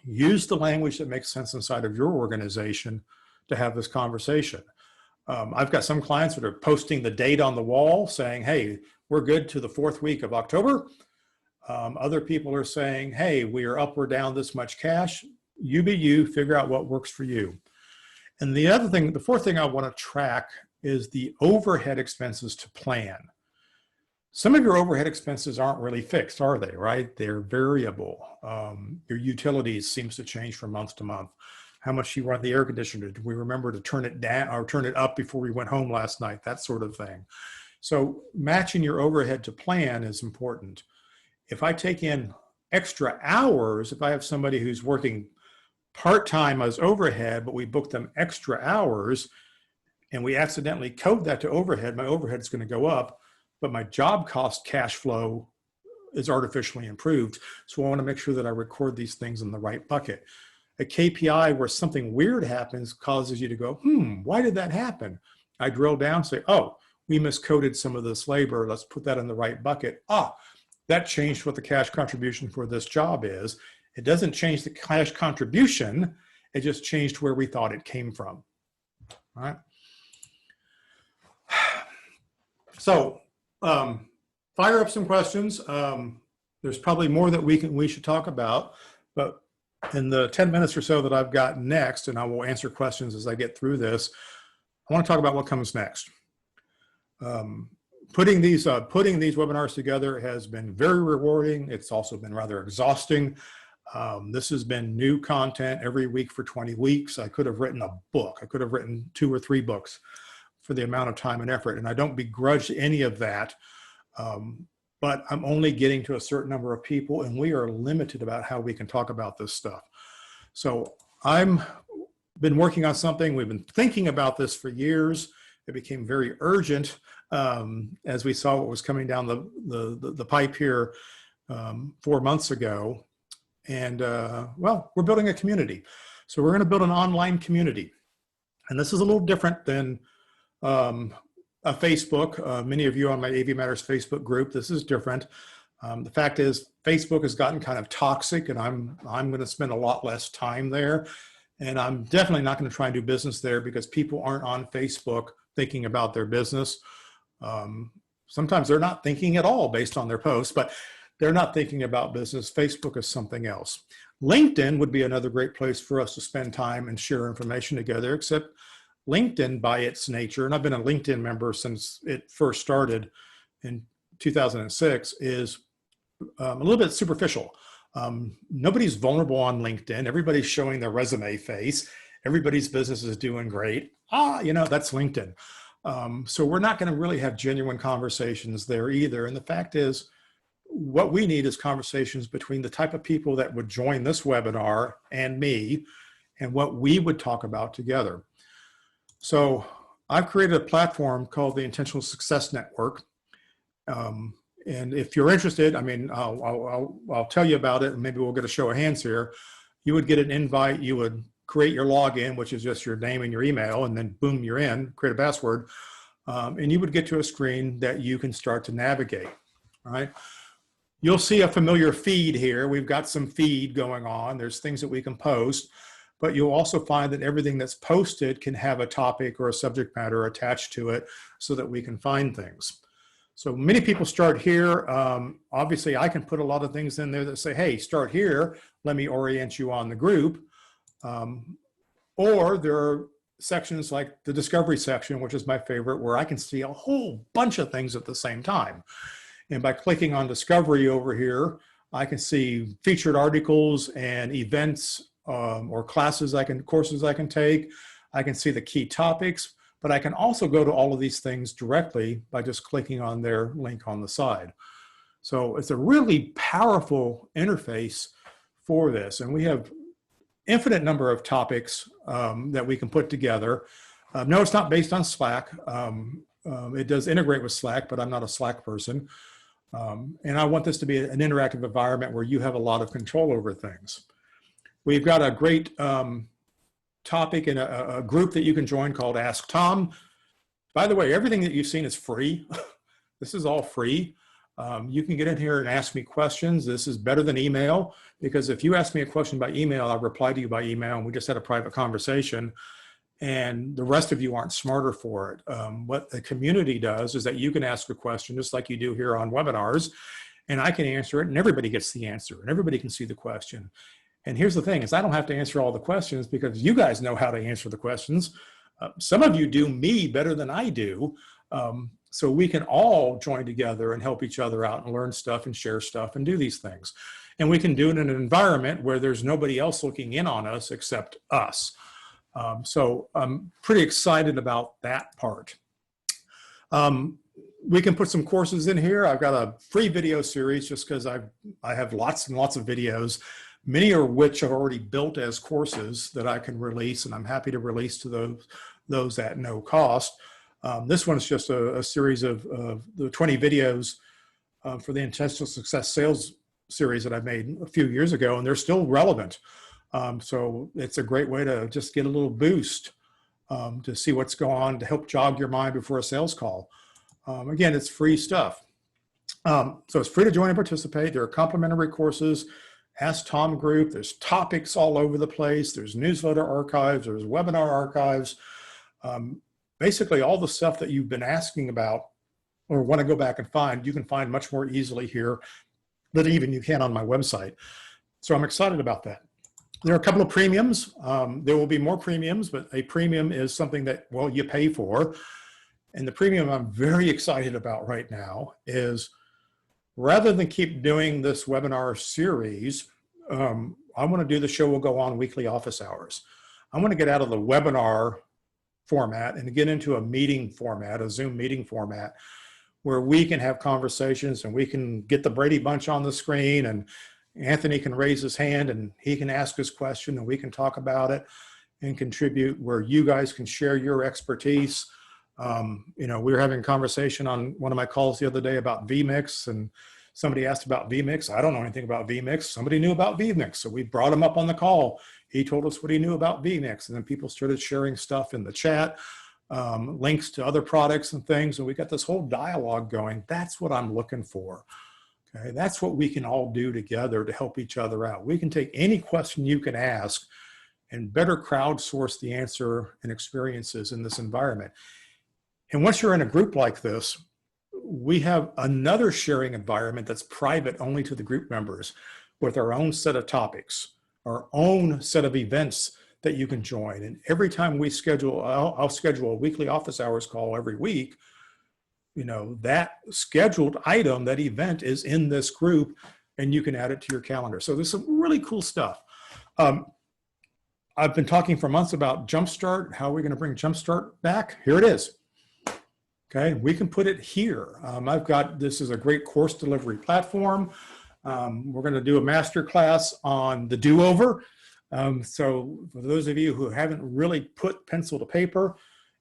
Speaker 1: Use the language that makes sense inside of your organization to have this conversation. I've got some clients that are posting the date on the wall saying, hey, we're good to the 4th week of October. Other people are saying, hey, we are up or down this much cash. You be you, figure out what works for you. And the other thing, the 4th thing I want to track is the overhead expenses to plan. Some of your overhead expenses aren't really fixed, are they, right? They're variable. Your utilities seems to change from month to month. How much you run the air conditioner? Did we remember to turn it down or turn it up before we went home last night? That sort of thing. So matching your overhead to plan is important. If I take in extra hours, if I have somebody who's working part-time as overhead, but we book them extra hours and we accidentally code that to overhead, my overhead is going to go up, but my job cost cash flow is artificially improved. So I want to make sure that I record these things in the right bucket. A KPI where something weird happens causes you to go, why did that happen? I drill down, say, oh, we miscoded some of this labor. Let's put that in the right bucket. That changed what the cash contribution for this job is. It doesn't change the cash contribution. It just changed where we thought it came from. All right. So fire up some questions. There's probably more that we should talk about, but in the 10 minutes or so that I've got next, and I will answer questions as I get through this, I want to talk about what comes next. Putting these webinars together has been very rewarding. It's also been rather exhausting. This has been new content every week for 20 weeks. I could have written a book. I could have written 2 or 3 books for the amount of time and effort. And I don't begrudge any of that. But I'm only getting to a certain number of people, and we are limited about how we can talk about this stuff. So I'm been working on something. We've been thinking about this for years. It became very urgent as we saw what was coming down the pipe here 4 months ago. And well, we're building a community. So we're going to build an online community. And this is a little different than a Facebook. Many of you on my AV Matters Facebook group, this is different. The fact is Facebook has gotten kind of toxic, and I'm going to spend a lot less time there. And I'm definitely not going to try and do business there because people aren't on Facebook thinking about their business. Sometimes they're not thinking at all based on their posts, but they're not thinking about business. Facebook is something else. LinkedIn would be another great place for us to spend time and share information together, except LinkedIn by its nature, and I've been a LinkedIn member since it first started in 2006, is a little bit superficial. Nobody's vulnerable on LinkedIn. Everybody's showing their resume face. Everybody's business is doing great. You know, that's LinkedIn. So we're not going to really have genuine conversations there either. And the fact is, what we need is conversations between the type of people that would join this webinar and me, and what we would talk about together. So I've created a platform called the Intentional Success Network. And if you're interested, I mean, I'll tell you about it, and maybe we'll get a show of hands here. You would get an invite. You would create your login, which is just your name and your email, and then boom, you're in, create a password. And you would get to a screen that you can start to navigate, all right? You'll see a familiar feed here. We've got some feed going on. There's things that we can post. But you'll also find that everything that's posted can have a topic or a subject matter attached to it so that we can find things. So many people start here. Obviously, I can put a lot of things in there that say, hey, start here. Let me orient you on the group. Or there are sections like the discovery section, which is my favorite, where I can see a whole bunch of things at the same time. And by clicking on discovery over here, I can see featured articles and events or courses I can take. I can see the key topics, but I can also go to all of these things directly by just clicking on their link on the side. So it's a really powerful interface for this. And we have infinite number of topics that we can put together. No, it's not based on Slack. It does integrate with Slack, but I'm not a Slack person. And I want this to be an interactive environment where you have a lot of control over things. We've got a great topic in a group that you can join called Ask Tom. By the way, everything that you've seen is free. This is all free. You can get in here and ask me questions. This is better than email, because if you ask me a question by email, I'll reply to you by email, and we just had a private conversation, and the rest of you aren't smarter for it. What the community does is that you can ask a question just like you do here on webinars, and I can answer it, and everybody gets the answer, and everybody can see the question. And here's the thing is I don't have to answer all the questions because you guys know how to answer the questions. Some of you do me better than I do. So we can all join together and help each other out and learn stuff and share stuff and do these things. And we can do it in an environment where there's nobody else looking in on us except us. So I'm pretty excited about that part. We can put some courses in here. I've got a free video series just because I have lots and lots of videos, many of which are already built as courses that I can release, and I'm happy to release to those at no cost. This one is just a series of the 20 videos for the Intentional Success Sales series that I made a few years ago, and they're still relevant. So it's a great way to just get a little boost to see what's going on, to help jog your mind before a sales call. Again, it's free stuff. So it's free to join and participate. There are complimentary courses Ask Tom group. There's topics all over the place. There's newsletter archives. There's webinar archives. Basically, all the stuff that you've been asking about or want to go back and find, you can find much more easily here than even you can on my website. So I'm excited about that. There are a couple of premiums. There will be more premiums, but a premium is something that, well, you pay for. And the premium I'm very excited about right now is, rather than keep doing this webinar series, I want to do the show will go on weekly office hours. I want to get out of the webinar format and get into a meeting format, a Zoom meeting format, where we can have conversations and we can get the Brady Bunch on the screen and Anthony can raise his hand and he can ask his question and we can talk about it and contribute, where you guys can share your expertise. You know, we were having a conversation on one of my calls the other day about vMix, and somebody asked about vMix. I don't know anything about vMix. Somebody knew about vMix, so we brought him up on the call. He told us what he knew about vMix, and then people started sharing stuff in the chat, links to other products and things, and we got this whole dialogue going. That's what I'm looking for. Okay, that's what we can all do together to help each other out. We can take any question you can ask and better crowdsource the answer and experiences in this environment. And once you're in a group like this, we have another sharing environment that's private only to the group members, with our own set of topics, our own set of events that you can join. And every time we schedule, I'll schedule a weekly office hours call every week. You know, that scheduled item, that event is in this group and you can add it to your calendar. So there's some really cool stuff. I've been talking for months about Jumpstart. How are we going to bring Jumpstart back? Here it is. Okay, we can put it here. This is a great course delivery platform. We're going to do a master class on the do-over. So for those of you who haven't really put pencil to paper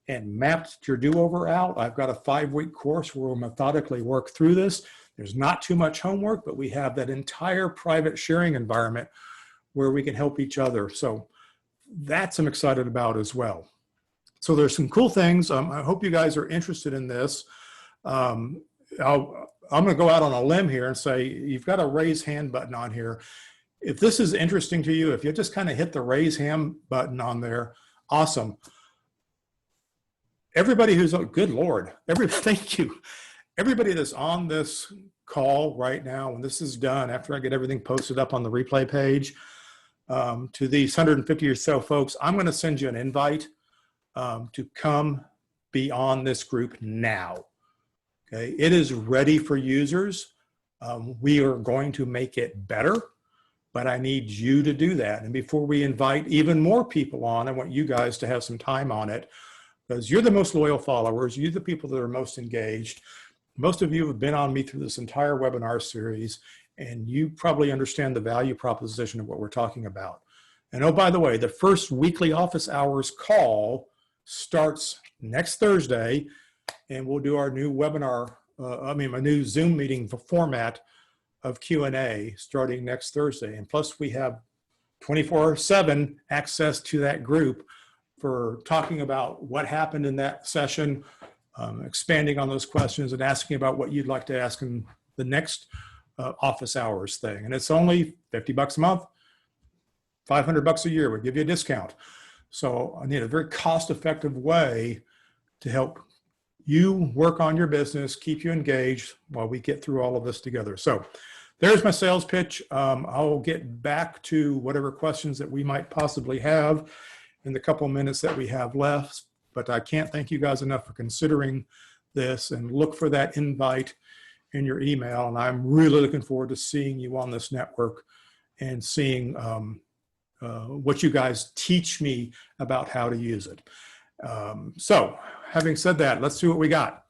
Speaker 1: and mapped your do-over out, I've got a 5-week course where we'll methodically work through this. There's not too much homework, but we have that entire private sharing environment where we can help each other. So that's I'm excited about as well. So there's some cool things. I hope you guys are interested in this. I'm going to go out on a limb here and say, you've got a raise hand button on here. If this is interesting to you, if you just kind of hit the raise hand button on there, awesome. Everybody who's, oh, good Lord, thank you. Everybody that's on this call right now, when this is done, after I get everything posted up on the replay page, to these 150 or so folks, I'm going to send you an invite to come be on this group now. Okay, it is ready for users. We are going to make it better, but I need you to do that. And before we invite even more people on, I want you guys to have some time on it, because you're the most loyal followers. You're the people that are most engaged. Most of you have been on me through this entire webinar series, and you probably understand the value proposition of what we're talking about. And oh, by the way, the first weekly office hours call starts next Thursday, and we'll do our new webinar, a new Zoom meeting format of Q&A starting next Thursday. And plus we have 24/7 access to that group for talking about what happened in that session, expanding on those questions and asking about what you'd like to ask in the next office hours thing. And it's only $50 a month, $500 a year. We'll give you a discount. So I need a very cost-effective way to help you work on your business, keep you engaged while we get through all of this together. So there's my sales pitch. I'll get back to whatever questions that we might possibly have in the couple minutes that we have left, but I can't thank you guys enough for considering this, and look for that invite in your email. And I'm really looking forward to seeing you on this network and seeing what you guys teach me about how to use it. So having said that, let's see what we got.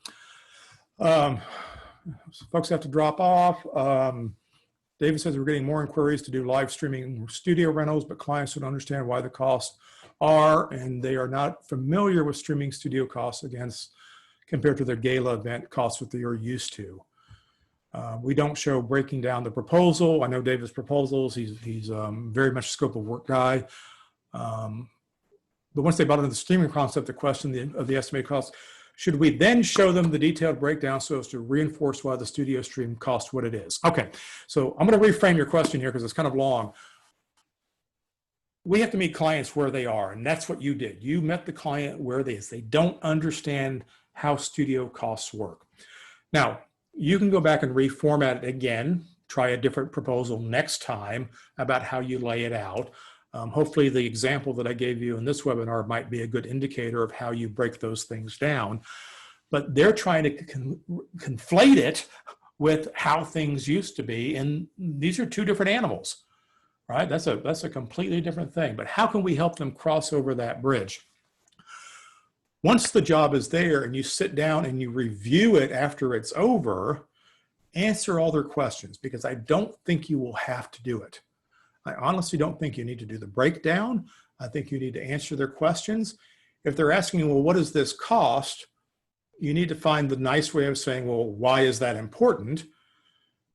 Speaker 1: Folks have to drop off. David says we're getting more inquiries to do live streaming studio rentals, but clients don't understand why the costs are, and they are not familiar with streaming studio costs compared to their gala event costs that they are used to. We don't show breaking down the proposal. I know David's proposals. He's very much a scope of work guy. But once they bought into the streaming concept, the question of the estimated cost, Should we then show them the detailed breakdown so as to reinforce why the studio stream costs what it is? Okay, so I'm going to reframe your question here because it's kind of long. We have to meet clients where they are, and that's what you did. You met the client where they is. They don't understand how studio costs work. Now, you can go back and reformat it again, try a different proposal next time about how you lay it out. Hopefully the example that I gave you in this webinar might be a good indicator of how you break those things down. But they're trying to conflate it with how things used to be, and these are two different animals, right? That's a completely different thing. But how can we help them cross over that bridge? Once the job is there and you sit down and you review it after it's over, answer all their questions, because I don't think you will have to do it. I honestly don't think you need to do the breakdown. I think you need to answer their questions. If they're asking you, well, what does this cost? You need to find the nice way of saying, well, why is that important?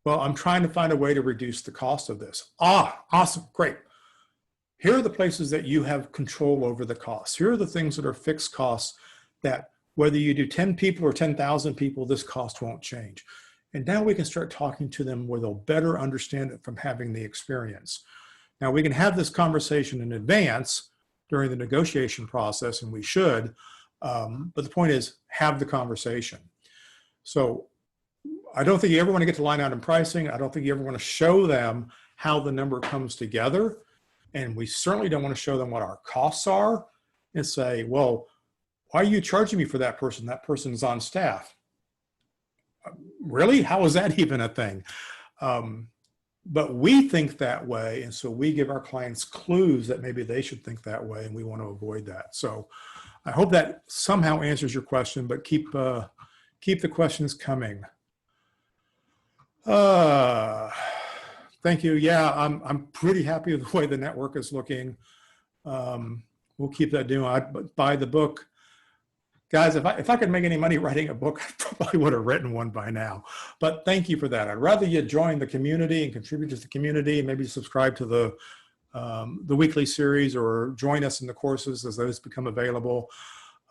Speaker 1: Well, I'm trying to find a way to reduce the cost of this. Ah, awesome, great. Here are the places that you have control over the costs. Here are the things that are fixed costs that whether you do 10 people or 10,000 people, this cost won't change. And now we can start talking to them where they'll better understand it from having the experience. Now we can have this conversation in advance during the negotiation process, and we should, but the point is have the conversation. So I don't think you ever want to get to line item pricing. I don't think you ever want to show them how the number comes together. And we certainly don't want to show them what our costs are and say, well, why are you charging me for that person? That person's on staff. Really? How is that even a thing? But we think that way, and so we give our clients clues that maybe they should think that way, and we want to avoid that. So I hope that somehow answers your question, but keep the questions coming. Thank you. Yeah, I'm pretty happy with the way the network is looking. We'll keep that doing. I'd buy the book. Guys, if I could make any money writing a book, I probably would have written one by now. But thank you for that. I'd rather you join the community and contribute to the community, maybe subscribe to the weekly series or join us in the courses as those become available.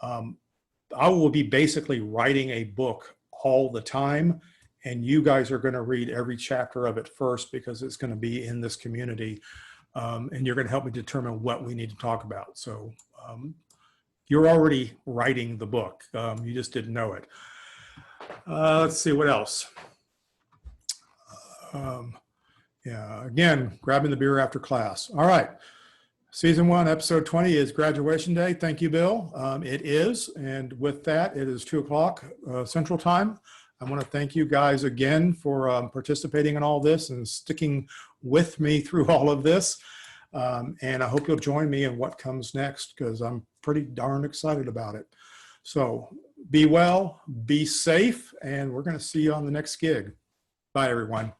Speaker 1: I will be basically writing a book all the time, and you guys are going to read every chapter of it first because it's going to be in this community, and you're going to help me determine what we need to talk about. So you're already writing the book. You just didn't know it. Let's see what else. Yeah, again, grabbing the beer after class. All right. Season 1, episode 20 is graduation day. Thank you, Bill. It is. And with that, it is 2 o'clock Central Time. I want to thank you guys again for participating in all this and sticking with me through all of this. And I hope you'll join me in what comes next, because I'm pretty darn excited about it. So be well, be safe, and we're going to see you on the next gig. Bye, everyone.